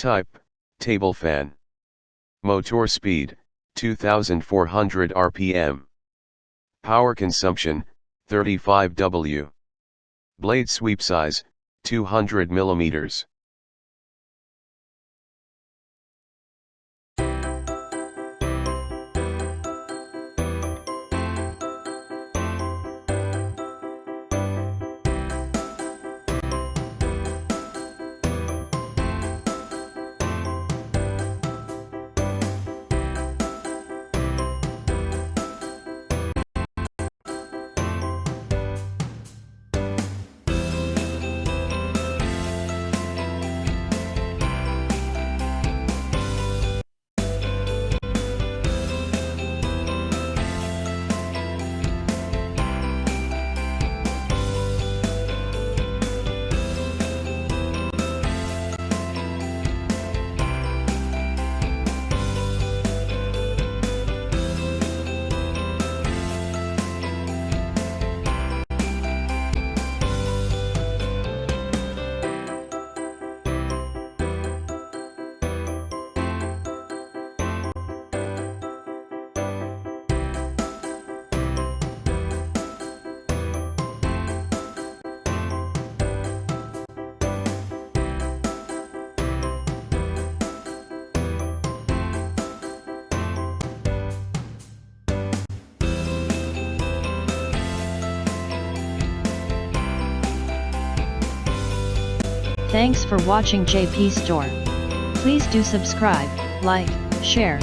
Type, table fan. Motor speed, 2400 rpm. Power consumption, 35 W. Blade sweep size, 200 mm. Thanks for watching JP Store. Please do subscribe, like, share,